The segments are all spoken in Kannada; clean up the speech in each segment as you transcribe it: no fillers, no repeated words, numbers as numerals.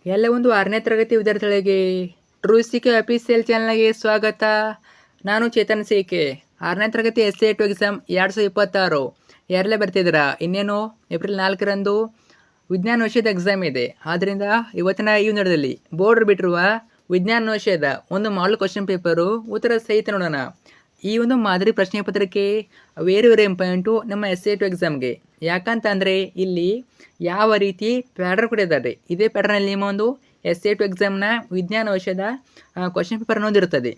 ಎಲ್ಲ ಒಂದು 6ನೇ ತರಗತಿ ವಿದ್ಯಾರ್ಥಿಗಳಿಗೆ ಟ್ರೂ ಸಿಕೆ ಅಫಿಷಿಯಲ್ ಚಾನಲ್ಗೆ ಸ್ವಾಗತ. ನಾನು ಚೇತನ್ ಸಿಕೆ. 6ನೇ ತರಗತಿ SAT ಎಕ್ಸಾಮ್ 2026 ಯಾರೆಲ್ಲ ಬರ್ತಿದ್ದೀರಾ? ಇನ್ನೇನು ಏಪ್ರಿಲ್ 4ರಂದು ವಿಜ್ಞಾನ ವಿಷಯದ ಎಕ್ಸಾಮ್ ಇದೆ. ಆದ್ದರಿಂದ ಇವತ್ತಿನ ಈ ವಿಡಿಯೋದಲ್ಲಿ ಬೋರ್ಡ್ ಬಿಟ್ಟಿರುವ ವಿಜ್ಞಾನ ವಿಷಯದ ಒಂದು ಮಾಡಲ್ ಕ್ವಶನ್ ಪೇಪರು ಉತ್ತರ ಸಹಿತ ನೋಡೋಣ. ಈ ಒಂದು ಮಾದರಿ ಪ್ರಶ್ನೆ ಪತ್ರಿಕೆ ವೆರಿ ಇಂಪಾರ್ಟೆಂಟು ನಮ್ಮ SAT ಎಕ್ಸಾಮ್ಗೆ. ಯಾಕಂತ ಅಂದರೆ ಇಲ್ಲಿ ಯಾವ ರೀತಿ ಪ್ಯಾಟರ್ನ್ ಕೊಟ್ಟಿದ್ದಾರೆ, ಇದೇ ಪ್ಯಾಟರ್ನಲ್ಲಿ ನಿಮ್ಮ ಒಂದು SAT ಎಕ್ಸಾಮ್ನ ವಿಜ್ಞಾನ ವಿಷಯದ ಕ್ವಶನ್ ಪೇಪರ್ ಅನ್ನೋದಿರುತ್ತದೆ.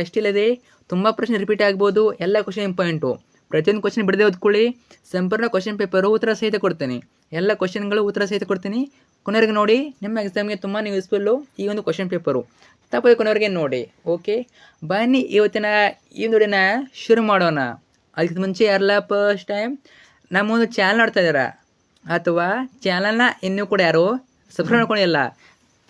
ಅಷ್ಟಿಲ್ಲದೆ ತುಂಬ ಪ್ರಶ್ನೆ ರಿಪೀಟ್ ಆಗ್ಬೋದು. ಎಲ್ಲ ಕ್ವಶನ್ ಇಂಪಾರ್ಟೆಂಟು. ಪ್ರತಿಯೊಂದು ಕ್ವಶನ್ ಬಿಡದೆ ಓದ್ಕೊಳ್ಳಿ. ಸಂಪೂರ್ಣ ಕ್ವಶನ್ ಪೇಪರು ಉತ್ತರ ಸಹಿತ ಕೊಡ್ತೀನಿ. ಎಲ್ಲ ಕ್ವಶನ್ಗಳು ಉತ್ತರ ಸಹಿತ ಕೊಡ್ತೀನಿ. ಕೊನೆವರೆಗೆ ನೋಡಿ. ನಿಮ್ಮ ಎಕ್ಸಾಮ್ಗೆ ತುಂಬಾ ಯೂಸ್ಫುಲ್ಲು ಈ ಒಂದು ಕ್ವಶನ್ ಪೇಪರು. ತಪ್ಪದೆ ಕೊನೆವರೆಗೆ ನೋಡಿ. ಓಕೆ, ಬನ್ನಿ ಇವತ್ತಿನ ಈ ವಿಡಿಯೋನ ಶುರು ಮಾಡೋಣ. ಅದಕ್ಕೆ ಮುಂಚೆ ಯಾರೆಲ್ಲ ಫಸ್ಟ್ ಟೈಮ್ ನಮ್ಮ ಒಂದು ಚಾನಲ್ ನೋಡ್ತಾ ಇದ್ದಾರಾ ಅಥವಾ ಚಾನಲ್ನ ಇನ್ನೂ ಕೂಡ ಯಾರು ಸಬ್ಸ್ಕ್ರೈಬ್ ಮಾಡ್ಕೊಂಡಿಲ್ಲ,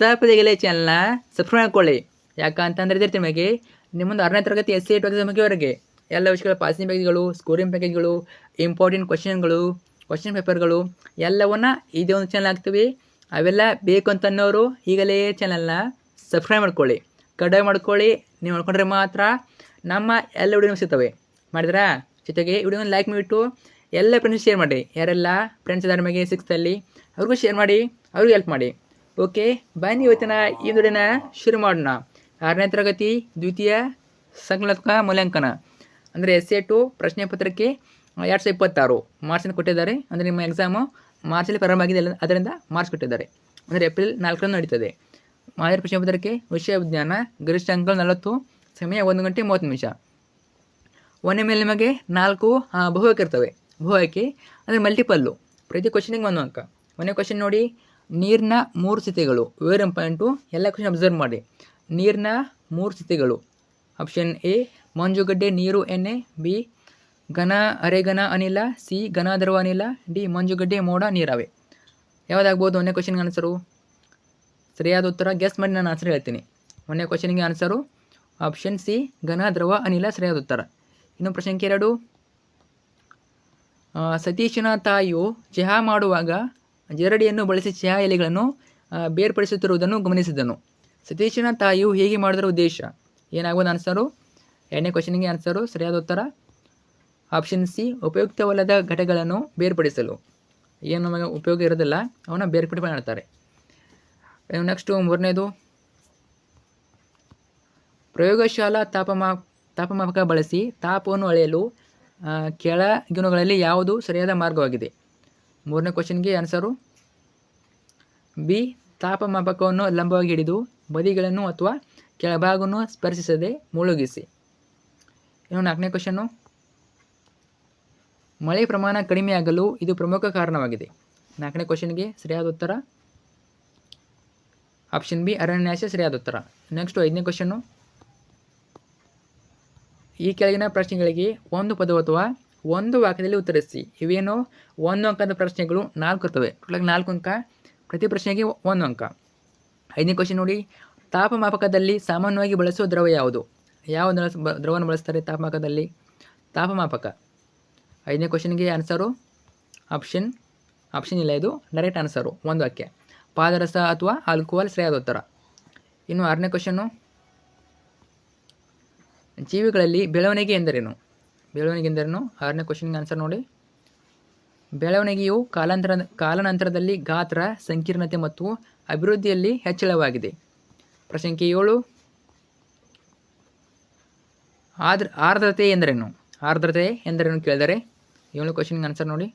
ತಪ್ಪದೆಗೆಲೆ ಚಾನಲ್ನ ಸಬ್ಸ್ಕ್ರೈಬ್ ಮಾಡ್ಕೊಳ್ಳಿ. ಯಾಕಂತಂದರೆ ಇದೇ ನಿಮಗೆ ನಿಮ್ಮೊಂದು 6ನೇ ತರಗತಿ SAT ಎಕ್ಸಾಮ್ವರೆಗೆ ಎಲ್ಲ ವಿಷಯಗಳ ಪಾಸಿಂಗ್ ಪ್ಯಾಕೇಜ್ಗಳು, ಸ್ಕೋರಿಂಗ್ ಪ್ಯಾಕೇಜ್ಗಳು, ಇಂಪಾರ್ಟೆಂಟ್ ಕ್ವಶನ್ಗಳು, ಕ್ವಶನ್ ಪೇಪರ್ಗಳು ಎಲ್ಲವನ್ನ ಇದೇ ಒಂದು ಚಾನಲ್ ಹಾಕ್ತೀವಿ. ಅವೆಲ್ಲ ಬೇಕು ಅಂತನ್ನೋರು ಈಗಲೇ ಚಾನಲ್ನ ಸಬ್ಸ್ಕ್ರೈಬ್ ಮಾಡ್ಕೊಳ್ಳಿ, ಕಡ್ಡಾಯ ಮಾಡ್ಕೊಳ್ಳಿ. ನೀವು ಮಾಡ್ಕೊಂಡ್ರೆ ಮಾತ್ರ ನಮ್ಮ ಎಲ್ಲ ವಿಡಿಯೋ ಸಿಗ್ತವೆ. ಮಾಡಿದ್ರಾ? ಜೊತೆಗೆ ವಿಡಿಯೋನ ಲೈಕ್ ಮಾಡಿಬಿಟ್ಟು ಎಲ್ಲ ಫ್ರೆಂಡ್ಸ್ ಶೇರ್ ಮಾಡಿ. ಯಾರೆಲ್ಲ ಫ್ರೆಂಡ್ಸ್ ಇದ್ದಾರೆ ನಮಗೆ 6th ಅವ್ರಿಗೂ ಶೇರ್ ಮಾಡಿ, ಅವ್ರಿಗೂ ಹೆಲ್ಪ್ ಮಾಡಿ. ಓಕೆ, ಬನ್ನಿ ಇವತ್ತಿನ ಈ ವಿಡಿಯೋನ ಶುರು ಮಾಡೋಣ. 6ನೇ ತರಗತಿ ದ್ವಿತೀಯ ಸಂಖ್ಯಾತ್ಮಕ ಮೂಲ್ಯಾಂಕನ ಅಂದರೆ SAT ಪ್ರಶ್ನೆ ಪತ್ರಿಕೆ 2026 ಮಾರ್ಚಲ್ಲಿ ಕೊಟ್ಟಿದ್ದಾರೆ. ಅಂದರೆ ನಿಮ್ಮ ಎಕ್ಸಾಮು ಮಾರ್ಚಲ್ಲಿ ಪ್ರಾರಂಭ ಆಗಿದೆ, ಅದರಿಂದ ಮಾರ್ಚ್ ಕೊಟ್ಟಿದ್ದಾರೆ. ಅಂದರೆ ಏಪ್ರಿಲ್ 4ರಂದು ನಡೀತದೆ. ಮಾದರಿ ಪ್ರಶ್ನೆ ಪತ್ರಿಕೆ ವಿಷಯ ವಿಜ್ಞಾನ, ಗರಿಷ್ಠ ಅಂಕಗಳು 40, ಸಮಯ 1 ಗಂಟೆ 30 ನಿಮಿಷ. ಒಂದೇ ಮೇಲೆ ನಿಮಗೆ 4 ಬಹು ಆಯ್ಕೆ ಇರ್ತವೆ. ಬಹು ಆಯ್ಕೆ ಅಂದರೆ ಮಲ್ಟಿಪಲ್ಲು. ಪ್ರತಿ ಕ್ವಶನಿಗೆ 1 ಅಂಕ. ಒಂದೇ ಕ್ವಶನ್ ನೋಡಿ, ನೀರಿನ 3 ಸ್ಥಿತಿಗಳು. Very important. ಎಲ್ಲ ಕ್ವಶನ್ ಅಬ್ಸರ್ವ್ ಮಾಡಿ. ನೀರಿನ 3 ಸ್ಥಿತಿಗಳು. ಆಪ್ಷನ್ ಎ ಮಂಜುಗಡ್ಡೆ ನೀರು ಎಣ್ಣೆ, ಬಿ ಘನ ಅರೆಘನ ಅನಿಲ, ಸಿ ಘನ ದ್ರವ ಅನಿಲ, ಡಿ ಮಂಜುಗಡ್ಡೆ ಮೋಡ ನೀರಾವೆ. ಯಾವುದಾಗ್ಬೋದು ಒಂದೇ ಕ್ವಶನ್ಗೆ ಆನ್ಸರು? ಸರಿಯಾದ ಉತ್ತರ ಗೆಸ್ ಮಾಡಿ ನಾನು ಆನ್ಸರ್ ಹೇಳ್ತೀನಿ. ಒಂದೇ ಕ್ವಶನ್ಗೆ ಆನ್ಸರು ಆಪ್ಷನ್ ಸಿ ಘನ ದ್ರವ ಅನಿಲ ಸರಿಯಾದ ಉತ್ತರ. ಇನ್ನು ಪ್ರಶ್ನೆ 2, ಸತೀಶನ ತಾಯಿಯು ಚಹಾ ಮಾಡುವಾಗ ಜರಡಿಯನ್ನು ಬಳಸಿ ಚಹಾ ಎಲೆಗಳನ್ನು ಬೇರ್ಪಡಿಸುತ್ತಿರುವುದನ್ನು ಗಮನಿಸಿದನು. ಸತೀಶನ ತಾಯಿಯು ಹೇಗೆ ಮಾಡಿದರ ಉದ್ದೇಶ? ಏನಾಗ್ಬೋದು ಆನ್ಸರು? 2ನೇ ಕ್ವಶನ್ಗೆ ಆನ್ಸರು ಸರಿಯಾದ ಉತ್ತರ ಆಪ್ಷನ್ ಸಿ ಉಪಯುಕ್ತವಲ್ಲದ ಘಟಕಗಳನ್ನು ಬೇರ್ಪಡಿಸಲು. ಏನು ನಮಗೆ ಉಪಯೋಗ ಇರೋದಿಲ್ಲ ಅವನ್ನ ಬೇರ್ಪಡಿಸಿ ಮಾಡ್ತಾರೆ. ನೆಕ್ಸ್ಟು 3ನೇದು, ಪ್ರಯೋಗಶಾಲಾ ತಾಪಮಾಪಕ ಬಳಸಿ ತಾಪವನ್ನು ಅಳೆಯಲು ಕೆಳಗಿನಗಳಲ್ಲಿ ಯಾವುದು ಸರಿಯಾದ ಮಾರ್ಗವಾಗಿದೆ? 3ನೇ ಕ್ವಶನ್ಗೆ ಆನ್ಸರು ಬಿ ತಾಪಮಾಪಕವನ್ನು ಲಂಬವಾಗಿ ಹಿಡಿದು ಬದಿಗಳನ್ನು ಅಥವಾ ಕೆಳಭಾಗವನ್ನು ಸ್ಪರ್ಶಿಸದೆ ಮುಳುಗಿಸಿ. ಇನ್ನು 4ನೇ ಕ್ವಶನ್ನು, ಮಳೆ ಪ್ರಮಾಣ ಕಡಿಮೆಯಾಗಲು ಇದು ಪ್ರಮುಖ ಕಾರಣವಾಗಿದೆ. 4ನೇ ಕ್ವಶನ್ಗೆ ಸರಿಯಾದ ಉತ್ತರ ಆಪ್ಷನ್ ಬಿ ಅರಣ್ಯನಾಶ ಸರಿಯಾದ ಉತ್ತರ. ನೆಕ್ಸ್ಟು 5ನೇ ಕ್ವಶನ್ನು, ಈ ಕೆಳಗಿನ ಪ್ರಶ್ನೆಗಳಿಗೆ ಒಂದು ಪದ ಅಥವಾ ಒಂದು ವಾಕ್ಯದಲ್ಲಿ ಉತ್ತರಿಸಿ. ಇವೇನು 1 ಅಂಕದ ಪ್ರಶ್ನೆಗಳು 4 ಇರ್ತವೆ. ಟೋಟಲಾಗಿ 4 ಅಂಕ. ಪ್ರತಿ ಪ್ರಶ್ನೆಗೆ 1 ಅಂಕ. 5ನೇ ಕ್ವಶನ್ ನೋಡಿ, ತಾಪಮಾಪಕದಲ್ಲಿ ಸಾಮಾನ್ಯವಾಗಿ ಬಳಸುವ ದ್ರವ ಯಾವುದು? ಯಾವ ದ್ರವವನ್ನು ಬಳಸ್ತಾರೆ ತಾಪಮಾಪಕದಲ್ಲಿ? ತಾಪಮಾಪಕ. 5ನೇ ಕ್ವಶನ್ಗೆ ಆನ್ಸರು ಆಪ್ಷನ್ ಇಲ್ಲ, ಇದು ಡೈರೆಕ್ಟ್ ಆನ್ಸರು, ಒಂದು ವಾಕ್ಯ. ಪಾದರಸ ಅಥವಾ ಆಲ್ಕೋಹಾಲ್ ಸರಿಯಾದ ಉತ್ತರ. ಇನ್ನು 6ನೇ ಕ್ವಶನ್ನು, ಜೀವಿಗಳಲ್ಲಿ ಬೆಳವಣಿಗೆ ಎಂದರೇನು? 6ನೇ ಕ್ವಶನ್ಗೆ ಆನ್ಸರ್ ನೋಡಿ. ಬೆಳವಣಿಗೆಯು ಕಾಲಾನಂತರದಲ್ಲಿ ಗಾತ್ರ, ಸಂಕೀರ್ಣತೆ ಮತ್ತು ಅಭಿವೃದ್ಧಿಯಲ್ಲಿ ಹೆಚ್ಚಳವಾಗಿದೆ. ಪ್ರಶ್ನೆ 7, ಆರ್ದ್ರತೆ ಎಂದರೇನು? ಆರ್ದ್ರತೆ ಎಂದರೇನು ಕೇಳಿದರೆ 7ನೇ ಕ್ವಶನ್ಗೆ ಆನ್ಸರ್ ನೋಡಿ.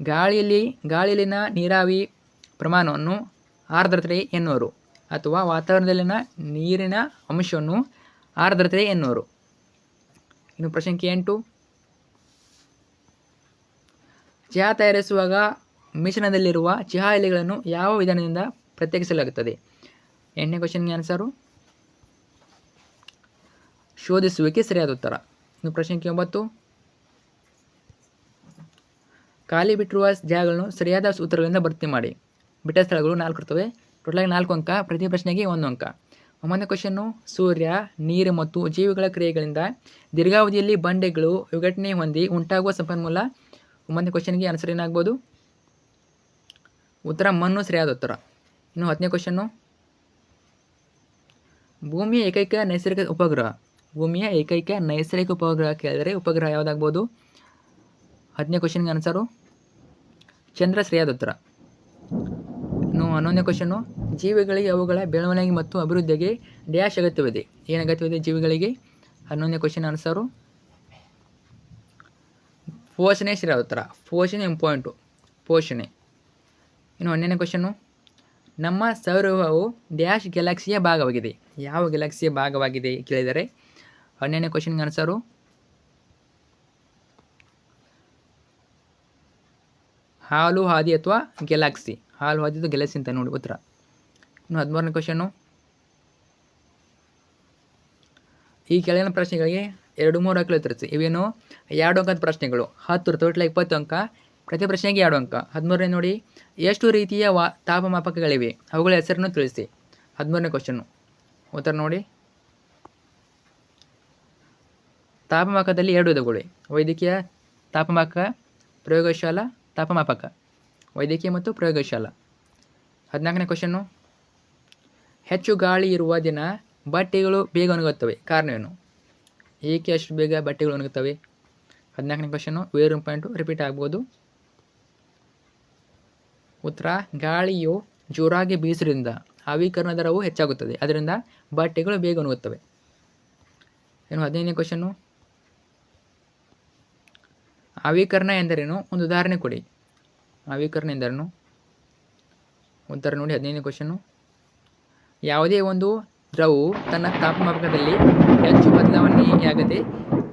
ಗಾಳಿಯಲ್ಲಿನ ನೀರಾವಿ ಪ್ರಮಾಣವನ್ನು ಆರ್ದ್ರತೆ ಎನ್ನುವರು ಅಥವಾ ವಾತಾವರಣದಲ್ಲಿನ ನೀರಿನ ಅಂಶವನ್ನು ಆರ್ದ್ರತೆ ಎನ್ನುವರು. ಇನ್ನು ಪ್ರಶ್ನೆ 8, ಚಹಾ ತಯಾರಿಸುವಾಗ ಮಿಶ್ರಣದಲ್ಲಿರುವ ಚಹಾ ಎಲೆಗಳನ್ನು ಯಾವ ವಿಧಾನದಿಂದ ಪ್ರತ್ಯೇಕಿಸಲಾಗುತ್ತದೆ? 8ನೇ ಕ್ವಶನ್ಗೆ ಆನ್ಸರು ಶೋಧಿಸುವಿಕೆ ಸರಿಯಾದ ಉತ್ತರ. ಇನ್ನು ಪ್ರಶ್ನೆ 9, ಖಾಲಿ ಬಿಟ್ಟಿರುವ ಜಾಗಗಳನ್ನು ಸರಿಯಾದ ಸೂತ್ರಗಳಿಂದ ಭರ್ತಿ ಮಾಡಿ. ಬಿಟ್ಟ ಸ್ಥಳಗಳು 4 ಇರ್ತವೆ. ಟೋಟಲಾಗಿ 4 ಅಂಕ. ಪ್ರತಿ ಪ್ರಶ್ನೆಗೆ 1 ಅಂಕ. 9ನೇ ಕ್ವಶನ್ನು, ಸೂರ್ಯ, ನೀರು ಮತ್ತು ಜೀವಿಗಳ ಕ್ರಿಯೆಗಳಿಂದ ದೀರ್ಘಾವಧಿಯಲ್ಲಿ ಬಂಡೆಗಳು ವಿಘಟನೆ ಹೊಂದಿ ಉಂಟಾಗುವ ಸಂಪನ್ಮೂಲ. 9ನೇ ಕ್ವಶನ್ಗೆ ಆನ್ಸರ್ ಏನಾಗ್ಬೋದು? ಉತ್ತರ ಮಣ್ಣು ಸರಿಯಾದ ಉತ್ತರ. ಇನ್ನು 10ನೇ ಕ್ವಶನ್ನು, ಭೂಮಿಯ ಏಕೈಕ ನೈಸರ್ಗಿಕ ಉಪಗ್ರಹ. ಭೂಮಿಯ ಏಕೈಕ ನೈಸರ್ಗಿಕ ಉಪಗ್ರಹ ಕೇಳಿದರೆ ಉಪಗ್ರಹ ಯಾವುದಾಗ್ಬೋದು? 10ನೇ ಕ್ವಶನ್ಗೆ ಆನ್ಸರು ಚಂದ್ರ ಸರಿಯಾದ ಉತ್ತರ. ಇನ್ನು 11ನೇ ಕ್ವಶನ್ನು, ಜೀವಿಗಳಿಗೆ ಅವುಗಳ ಬೆಳವಣಿಗೆ ಮತ್ತು ಅಭಿವೃದ್ಧಿಗೆ ಡ್ಯಾಶ್ ಅಗತ್ಯವಿದೆ. ಏನು ಅಗತ್ಯವಿದೆ ಜೀವಿಗಳಿಗೆ? 11ನೇ ಕ್ವಶನ್ ಆನ್ಸರು ಪೋಷಣೆ ಸರಿಯಾದ ಉತ್ತರ. ಪೋಷಣೆ ಇಂಪಾರ್ಟೆಂಟು, ಪೋಷಣೆ. ಇನ್ನು 12ನೇ ಕ್ವಶನ್ನು, ನಮ್ಮ ಸೌರವ್ಯೂಹವು ಡ್ಯಾಶ್ ಗ್ಯಾಲಕ್ಸಿಯ ಭಾಗವಾಗಿದೆ. ಯಾವ ಗ್ಯಾಲಕ್ಸಿಯ ಭಾಗವಾಗಿದೆ ಕೇಳಿದರೆ 12ನೇ ಕ್ವಶನ್ಗೆ ಆನ್ಸರು ಹಾಲು ಹಾದಿ ಅಥವಾ ಗ್ಯಾಲಕ್ಸಿ. ಹಾಲು ಹಾದಿ ಅಥವಾ ಗ್ಯಾಲಕ್ಸಿ ಅಂತ ನೋಡಿ ಉತ್ತರ. ಇನ್ನು 13ನೇ ಕ್ವಶನ್ನು, ಈ ಕೆಳಗಿನ ಪ್ರಶ್ನೆಗಳಿಗೆ 2-3 ಅಂಕ ಉತ್ತರಿಸಿ. ಇವೇನು 2 ಅಂಕದ ಪ್ರಶ್ನೆಗಳು. 10 ಟೋಟಲ್ 20 ಅಂಕ, ಪ್ರತಿ ಪ್ರಶ್ನೆಗೆ 2 ಅಂಕ. 13ನೇ ನೋಡಿ, ಎಷ್ಟು ರೀತಿಯ ತಾಪಮಾಪಕಗಳಿವೆ, ಅವುಗಳ ಹೆಸರನ್ನು ತಿಳಿಸಿ. 13ನೇ ಕ್ವಶನ್ನು ಉತ್ತರ ನೋಡಿ, ತಾಪಮಾಪಕದಲ್ಲಿ 2 ವಿಧಗಳಿವೆ. ವೈದ್ಯಕೀಯ ತಾಪಮಾಪಕ, ಪ್ರಯೋಗಶಾಲಾ ತಾಪಮಾಪಕ. ವೈದ್ಯಕೀಯ ಮತ್ತು ಪ್ರಯೋಗಶಾಲಾ. 14ನೇ ಕ್ವಶನ್ನು, ಹೆಚ್ಚು ಗಾಳಿ ಇರುವ ದಿನ ಬಟ್ಟೆಗಳು ಬೇಗ ಒಣಗುತ್ತವೆ, ಕಾರಣವೇನು? ಏಕೆ ಅಷ್ಟು ಬೇಗ ಬಟ್ಟೆಗಳು ಒಣಗುತ್ತವೆ? 14ನೇ ಕ್ವಶನ್ನು ವೇರ್ ಪಾಯಿಂಟು ರಿಪೀಟ್ ಆಗ್ಬೋದು. ಉತ್ತರ, ಗಾಳಿಯು ಜೋರಾಗಿ ಬೀಸುವುದರಿಂದ ಆವಿಕರಣ ದರವು ಹೆಚ್ಚಾಗುತ್ತದೆ, ಅದರಿಂದ ಬಟ್ಟೆಗಳು ಬೇಗ ಒಣಗುತ್ತವೆ. ಇನ್ನು 15ನೇ ಕ್ವಶನ್ನು, ಆವಿಕರಣ ಎಂದರೇನು? ಒಂದು ಉದಾಹರಣೆ ಕೊಡಿ. ಆವಿಕರಣ ಎಂದರೇನು? ಉತ್ತರ ನೋಡಿ 15ನೇ ಕ್ವಶನ್ನು, ಯಾವುದೇ ಒಂದು ದ್ರವವು ತನ್ನ ತಾಪಮಾಪಕದಲ್ಲಿ ಹೆಚ್ಚು ಬದಲಾವಣೆಯಾಗದೆ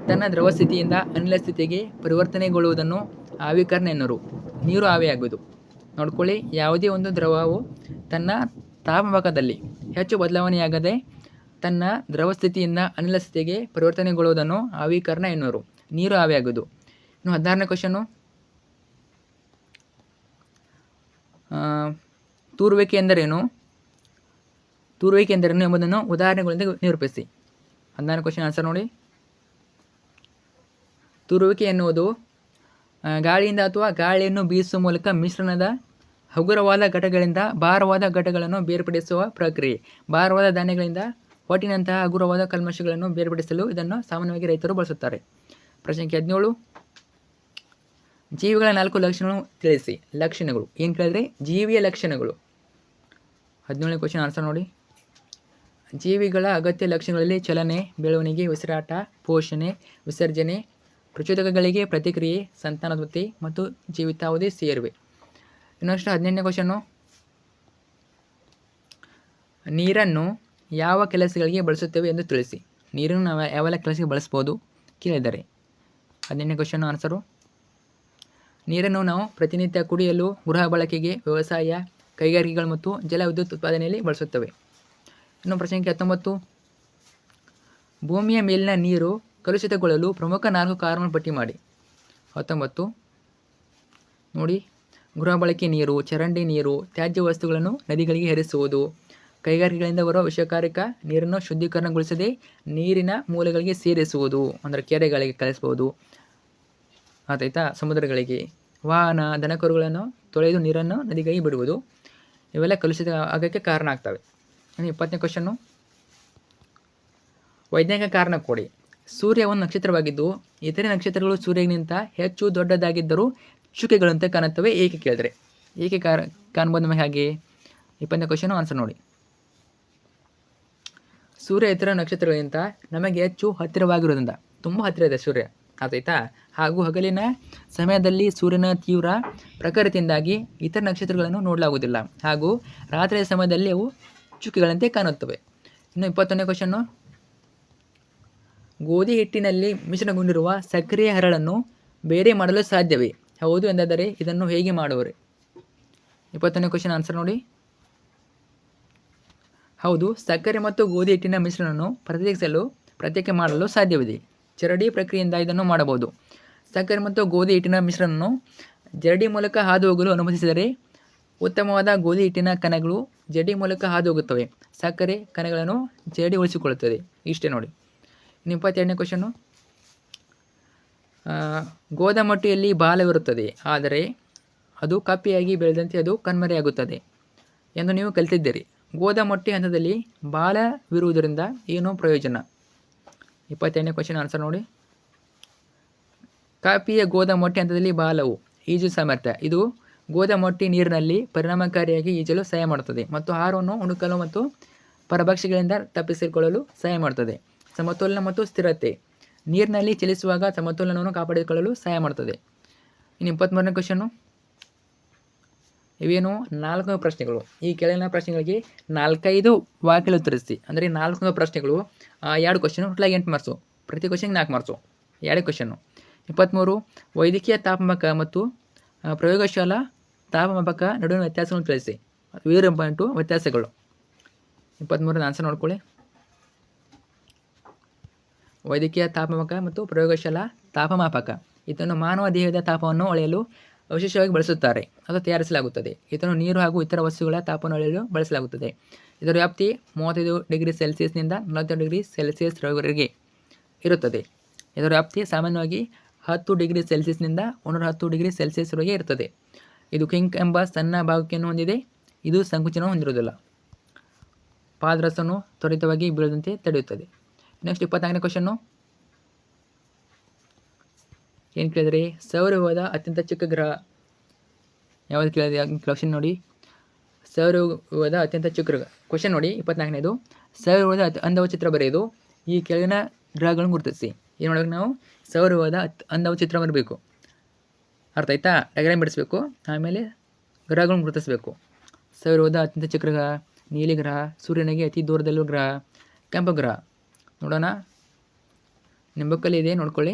ತನ್ನ ದ್ರವ ಸ್ಥಿತಿಯಿಂದ ಅನಿಲ ಸ್ಥಿತಿಗೆ ಪರಿವರ್ತನೆಗೊಳ್ಳುವುದನ್ನು ಆವಿಕರಣ ಎನ್ನುವರು. ನೀರು ಆವಿಯಾಗುವುದು. ನೋಡ್ಕೊಳ್ಳಿ, ಯಾವುದೇ ಒಂದು ದ್ರವವು ತನ್ನ ತಾಪಮಾಪಕದಲ್ಲಿ ಹೆಚ್ಚು ಬದಲಾವಣೆಯಾಗದೆ ತನ್ನ ದ್ರವ ಸ್ಥಿತಿಯಿಂದ ಅನಿಲ ಸ್ಥಿತಿಗೆ ಪರಿವರ್ತನೆಗೊಳ್ಳುವುದನ್ನು ಆವಿಕರಣ ಎನ್ನುವರು. ನೀರು ಆವಿಯಾಗುವುದು. ಇನ್ನು 16ನೇ ಕ್ವಶನ್ನು, ತೂರುವಿಕೆ ಎಂದರೇನು? ತೂರುವಿಕೆ ಎಂದರೇನು ಎಂಬುದನ್ನು ಉದಾಹರಣೆಗಳಿಂದ ನಿರೂಪಿಸಿ. 16ನೇ ಕ್ವಶನ್ ಆನ್ಸರ್ ನೋಡಿ, ತೂರುವಿಕೆ ಎನ್ನುವುದು ಗಾಳಿಯಿಂದ ಅಥವಾ ಗಾಳಿಯನ್ನು ಬೀಸುವ ಮೂಲಕ ಮಿಶ್ರಣದ ಹಗುರವಾದ ಘಟಕಗಳಿಂದ ಭಾರವಾದ ಘಟಕಗಳನ್ನು ಬೇರ್ಪಡಿಸುವ ಪ್ರಕ್ರಿಯೆ. ಭಾರವಾದ ಧಾನ್ಯಗಳಿಂದ ಹೊಟ್ಟಿನಂತಹ ಹಗುರವಾದ ಕಲ್ಮಶಗಳನ್ನು ಬೇರ್ಪಡಿಸಲು ಇದನ್ನು ಸಾಮಾನ್ಯವಾಗಿ ರೈತರು ಬಳಸುತ್ತಾರೆ. ಪ್ರಶ್ನೆ 17, ಜೀವಿಗಳ 4 ಲಕ್ಷಣಗಳು ತಿಳಿಸಿ. ಲಕ್ಷಣಗಳು ಏನು ಕೇಳಿದ್ರೆ ಜೀವಿಯ ಲಕ್ಷಣಗಳು. 17ನೇ ಕ್ವಶನ್ ಆನ್ಸರ್ ನೋಡಿ, ಜೀವಿಗಳ ಅಗತ್ಯ ಲಕ್ಷಣಗಳಲ್ಲಿ ಚಲನೆ, ಬೆಳವಣಿಗೆ, ಉಸಿರಾಟ, ಪೋಷಣೆ, ವಿಸರ್ಜನೆ, ಪ್ರಚೋದಕಗಳಿಗೆ ಪ್ರತಿಕ್ರಿಯೆ, ಸಂತಾನೋತ್ಪತ್ತಿ ಮತ್ತು ಜೀವಿತಾವಧಿ ಸೇರಿವೆ. ಇನ್ನಷ್ಟು 18ನೇ ಕ್ವಶನ್ನು, ನೀರನ್ನು ಯಾವ ಕೆಲಸಗಳಿಗೆ ಬಳಸುತ್ತೇವೆ ಎಂದು ತಿಳಿಸಿ. ನೀರನ್ನು ನಾವು ಯಾವೆಲ್ಲ ಕೆಲಸಕ್ಕೆ ಬಳಸ್ಬೋದು ಕೇಳಿದ್ದಾರೆ. 18ನೇ ಕ್ವಶನ್ ಆನ್ಸರು, ನೀರನ್ನು ನಾವು ಪ್ರತಿನಿತ್ಯ ಕುಡಿಯಲು, ಗೃಹ ಬಳಕೆಗೆ, ವ್ಯವಸಾಯ, ಕೈಗಾರಿಕೆಗಳು ಮತ್ತು ಜಲ ವಿದ್ಯುತ್ ಉತ್ಪಾದನೆಯಲ್ಲಿ ಬಳಸುತ್ತೇವೆ. ಇನ್ನು ಪ್ರಶ್ನೆ 19, ಭೂಮಿಯ ಮೇಲಿನ ನೀರು ಕಲುಷಿತಗೊಳ್ಳಲು ಪ್ರಮುಖ 4 ಕಾರಣಗಳನ್ನು ಪಟ್ಟಿ ಮಾಡಿ. 19 ನೋಡಿ, ಗೃಹ ಬಳಕೆ ನೀರು, ಚರಂಡಿ ನೀರು, ತ್ಯಾಜ್ಯ ವಸ್ತುಗಳನ್ನು ನದಿಗಳಿಗೆ ಹರಿಸುವುದು, ಕೈಗಾರಿಕೆಗಳಿಂದ ಬರುವ ವಿಷಕಾರಕ ನೀರನ್ನು ಶುದ್ಧೀಕರಣಗೊಳಿಸದೆ ನೀರಿನ ಮೂಲಗಳಿಗೆ ಸೇರಿಸುವುದು, ಅಂದರೆ ಕೆರೆಗಳಿಗೆ ಕಳಿಸ್ಬೋದು, ಆಯ್ತಾ, ಸಮುದ್ರಗಳಿಗೆ, ವಾಹನ ದನಕರುಗಳನ್ನು ತೊಳೆದು ನೀರನ್ನು ನದಿಗಳಿಗೆ ಬಿಡುವುದು, ಇವೆಲ್ಲ ಕಲುಷಿತ ಆಗೋಕ್ಕೆ ಕಾರಣ ಆಗ್ತವೆ. 20ನೇ ಕ್ವಶನ್ನು, ವೈಜ್ಞಾನಿಕ ಕಾರಣ ಕೊಡಿ. ಸೂರ್ಯ ಒಂದು ನಕ್ಷತ್ರವಾಗಿದ್ದು ಇತರೆ ನಕ್ಷತ್ರಗಳು ಸೂರ್ಯನಿಗಿಂತ ಹೆಚ್ಚು ದೊಡ್ಡದಾಗಿದ್ದರೂ ಚುಕ್ಕೆಗಳಂತೆ ಕಾಣುತ್ತವೆ, ಏಕೆ ಕೇಳಿದ್ರೆ ಏಕೆ ಕಾಣ್ಬೋದು ನಮಗೆ ಹಾಗೆ? 20ನೇ ಕ್ವಶನು ಆನ್ಸರ್ ನೋಡಿ, ಸೂರ್ಯ ಇತರ ನಕ್ಷತ್ರಗಳಿಗಿಂತ ನಮಗೆ ಹೆಚ್ಚು ಹತ್ತಿರವಾಗಿರೋದ್ರಿಂದ, ತುಂಬ ಹತ್ತಿರ ಇದೆ ಸೂರ್ಯ, ಆಯ್ತಾ. ಹಾಗೂ ಹಗಲಿನ ಸಮಯದಲ್ಲಿ ಸೂರ್ಯನ ತೀವ್ರ ಪ್ರಖರತೆಯಿಂದಾಗಿ ಇತರ ನಕ್ಷತ್ರಗಳನ್ನು ನೋಡಲಾಗುವುದಿಲ್ಲ, ಹಾಗೂ ರಾತ್ರಿಯ ಸಮಯದಲ್ಲಿ ಅವು ಚುಕ್ಕೆಗಳಂತೆ ಕಾಣುತ್ತವೆ. ಇನ್ನು 21ನೇ ಕ್ವಶನ್ನು, ಗೋಧಿ ಹಿಟ್ಟಿನಲ್ಲಿ ಮಿಶ್ರಣಗೊಂಡಿರುವ ಸಕ್ಕರೆಯ ಹರಳನ್ನು ಬೇರೆ ಮಾಡಲು ಸಾಧ್ಯವೇ? ಹೌದು ಎಂದಾದರೆ ಇದನ್ನು ಹೇಗೆ ಮಾಡುವರೆ? 21ನೇ ಕ್ವಶನ್ ಆನ್ಸರ್ ನೋಡಿ, ಹೌದು, ಸಕ್ಕರೆ ಮತ್ತು ಗೋಧಿ ಹಿಟ್ಟಿನ ಮಿಶ್ರಣವನ್ನು ಪ್ರತ್ಯೇಕ ಮಾಡಲು ಸಾಧ್ಯವಿದೆ. ಜರಡಿ ಪ್ರಕ್ರಿಯೆಯಿಂದ ಇದನ್ನು ಮಾಡಬಹುದು. ಸಕ್ಕರೆ ಮತ್ತು ಗೋಧಿ ಹಿಟ್ಟಿನ ಮಿಶ್ರಣವನ್ನು ಜರಡಿ ಮೂಲಕ ಹಾದು ಹೋಗಲು ಅನುಮತಿಸಿದರೆ ಉತ್ತಮವಾದ ಗೋಧಿ ಹಿಟ್ಟಿನ ಕಣಗಳು ಜರಡಿ ಮೂಲಕ ಹಾದು ಹೋಗುತ್ತವೆ, ಸಕ್ಕರೆ ಕಣಗಳನ್ನು ಜರಡಿ ಉಳಿಸಿಕೊಳ್ಳುತ್ತದೆ. ಇಷ್ಟೇ ನೋಡಿ. ಇನ್ನು 22ನೇ ಕ್ವಶನ್ನು, ಗೋದಾಮಟ್ಟಿಯಲ್ಲಿ ಬಾಲವಿರುತ್ತದೆ, ಆದರೆ ಅದು ಕಪ್ಪಿಯಾಗಿ ಬೆಳೆದಂತೆ ಅದು ಕಣ್ಮರೆಯಾಗುತ್ತದೆ ಎಂದು ನೀವು ಕಲಿತಿದ್ದೀರಿ. ಗೋದಮೊಟ್ಟೆ ಹಂತದಲ್ಲಿ ಬಾಲವಿರುವುದರಿಂದ ಏನೋ ಪ್ರಯೋಜನ. 22ನೇ ಕ್ವಶನ್ ಆನ್ಸರ್ ನೋಡಿ. ಕಾಪಿಯ ಗೋದಮೊಟ್ಟೆ ಹಂತದಲ್ಲಿ ಬಾಲವು ಈಜು ಸಾಮರ್ಥ್ಯ. ಇದು ಗೋದಮೊಟ್ಟೆ ನೀರಿನಲ್ಲಿ ಪರಿಣಾಮಕಾರಿಯಾಗಿ ಈಜಲು ಸಹಾಯ ಮಾಡುತ್ತದೆ ಮತ್ತು ಆಹಾರವನ್ನು ಹುಡುಕಲು ಮತ್ತು ಪರಭಕ್ಷಗಳಿಂದ ತಪ್ಪಿಸಿಕೊಳ್ಳಲು ಸಹಾಯ ಮಾಡುತ್ತದೆ. ಸಮತೋಲನ ಮತ್ತು ಸ್ಥಿರತೆ. ನೀರಿನಲ್ಲಿ ಚಲಿಸುವಾಗ ಸಮತೋಲನವನ್ನು ಕಾಪಾಡಿಕೊಳ್ಳಲು ಸಹಾಯ ಮಾಡುತ್ತದೆ. ಇನ್ನು 23ನೇ ಕ್ವಶನ್ನು. ಇವೇನು 4 ಪ್ರಶ್ನೆಗಳು. ಈ ಕೆಳಗಿನ ಪ್ರಶ್ನೆಗಳಿಗೆ 4-5 ವಾಕ್ಯಗಳು ಉತ್ತರಿಸಿ. ಅಂದರೆ 4 ಪ್ರಶ್ನೆಗಳು, 2 ಕ್ವಶನು, ಟೋಟಲಾಗಿ 8 ಮಾರ್ಕ್ಸು. ಪ್ರತಿ ಕ್ವಶನ್ಗೆ 4 ಮಾರ್ಕ್ಸು, 2 ಕ್ವಶನ್ನು. 23 ವೈದ್ಯಕೀಯ ತಾಪಮಾಪಕ ಮತ್ತು ಪ್ರಯೋಗಶಾಲಾ ತಾಪಮಾಪಕ ನಡುವಿನ ವ್ಯತ್ಯಾಸಗಳನ್ನು ತಿಳಿಸಿ. ವೇರ್ ಪಾಯಿಂಟು ವ್ಯತ್ಯಾಸಗಳು. 23ರ ಆನ್ಸರ್ ನೋಡ್ಕೊಳ್ಳಿ. ವೈದ್ಯಕೀಯ ತಾಪಮಾಪಕ ಮತ್ತು ಪ್ರಯೋಗಶಾಲಾ ತಾಪಮಾಪಕ. ಇದನ್ನು ಮಾನವ ದೇಹದ ತಾಪವನ್ನು ಅಳೆಯಲು ವಿಶೇಷವಾಗಿ ಬಳಸುತ್ತಾರೆ ಅಥವಾ ತಯಾರಿಸಲಾಗುತ್ತದೆ. ಇದನ್ನು ನೀರು ಹಾಗೂ ಇತರ ವಸ್ತುಗಳ ತಾಪವನ್ನು ಅಳೆಯಲು ಬಳಸಲಾಗುತ್ತದೆ. ಇದರ ವ್ಯಾಪ್ತಿ 35 ಡಿಗ್ರಿ ಸೆಲ್ಸಿಯಸ್ನಿಂದ 40 ಡಿಗ್ರಿ ಸೆಲ್ಸಿಯಸ್ವರೆಗೆ ಇರುತ್ತದೆ. ಇದರ ವ್ಯಾಪ್ತಿ ಸಾಮಾನ್ಯವಾಗಿ 10 ಡಿಗ್ರಿ ಸೆಲ್ಸಿಯಸ್ನಿಂದ 110 ಡಿಗ್ರಿ ಸೆಲ್ಸಿಯಸ್ವರೆಗೆ ಇರುತ್ತದೆ. ಇದು ಕಿಂಕ್ ಎಂಬ ಸಣ್ಣ ಭಾಗವನ್ನು ಹೊಂದಿದೆ. ಇದು ಸಂಕುಚನವನ್ನು ಹೊಂದಿರುವುದಿಲ್ಲ. ಪಾದರಸವನ್ನು ತ್ವರಿತವಾಗಿ ಬೀಳದಂತೆ ತಡೆಯುತ್ತದೆ. ನೆಕ್ಸ್ಟ್ 24ನೇ ಕ್ವಶನ್ನು. ಏನು ಕೇಳಿದರೆ, ಸೌರವ್ಯೂಹದ ಅತ್ಯಂತ ಚಿಕ್ಕ ಗ್ರಹ ಯಾವುದು ಕೇಳಿದೆ? ಕ್ವಶನ್ ನೋಡಿ. ಸೌರವ್ಯೂಹದ ಅತ್ಯಂತ ಚಿಕ್ಕ ಗ್ರಹ. ಕ್ವಶನ್ ನೋಡಿ 24ನೇದು. ಸೌರವ್ಯೂಹದ ಅಂದವ ಚಿತ್ರ ಬರೆಯೋದು. ಈ ಕೆಳಗಿನ ಗ್ರಹಗಳನ್ನು ಗುರುತಿಸಿ. ಏನು ಮಾಡಬೇಕು ನಾವು? ಸೌರವ್ಯೂಹದ ಅಂದವ ಚಿತ್ರ ಬರಬೇಕು. ಅರ್ಥ ಆಯ್ತಾ? ಡಯಾಗ್ರಾಮ್ ಬಿಡಿಸ್ಬೇಕು. ಆಮೇಲೆ ಗ್ರಹಗಳನ್ನು ಗುರುತಿಸಬೇಕು. ಸೌರವ್ಯೂಹದ ಅತ್ಯಂತ ಚಿಕ್ಕ ಗ್ರಹ ನೀಲಿ ಗ್ರಹ, ಸೂರ್ಯನಿಗೆ ಅತಿ ದೂರದಲ್ಲಿರುವ ಗ್ರಹ ಕೆಂಪು ಗ್ರಹ. ನೋಡೋಣ, ನಿಮ್ಮ ಬುಕ್ಕಲ್ಲಿ ಇದೆ, ನೋಡ್ಕೊಳ್ಳಿ.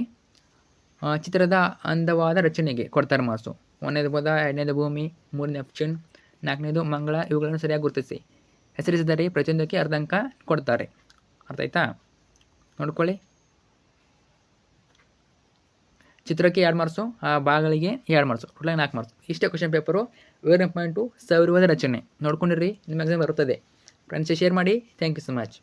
ಚಿತ್ರದ ಅಂದವಾದ ರಚನೆಗೆ ಕೊಡ್ತಾರೆ ಮಾರ್ಕ್ಸು. 1ನೇದು ಬುಧ, 2ನೇದು ಭೂಮಿ, 3ನೇ ನೆಪ್ಚೂನ್, 4ನೇದು ಮಂಗಳ. ಇವುಗಳನ್ನು ಸರಿಯಾಗಿ ಗುರುತಿಸಿ. ಹೆಸರಿಸಿದರೆ ಪ್ರತಿಯೊಂದಕ್ಕೆ ಅರ್ಧ ಅಂಕ ಕೊಡ್ತಾರೆ. ಅರ್ಥ ಆಯ್ತಾ? ನೋಡ್ಕೊಳ್ಳಿ. ಚಿತ್ರಕ್ಕೆ 2 ಮಾರ್ಕ್ಸು, ಆ ಭಾಗಗಳಿಗೆ 2 ಮಾರ್ಕ್ಸು, ಟೋಟಲಾಗಿ 4 ಮಾರ್ಕ್ಸು. ಇಷ್ಟೇ ಕ್ವಶನ್ ಪೇಪರು. ವೇರ್ ಪಾಯಿಂಟು ಸೌರವ್ಯೂಹದ ರಚನೆ ನೋಡ್ಕೊಂಡಿರಿ. ನಿಮ್ಮ ಎಕ್ಸಾಮ್ ಬರುತ್ತದೆ. ಫ್ರೆಂಡ್ಸ್ ಶೇರ್ ಮಾಡಿ. Thank you so much.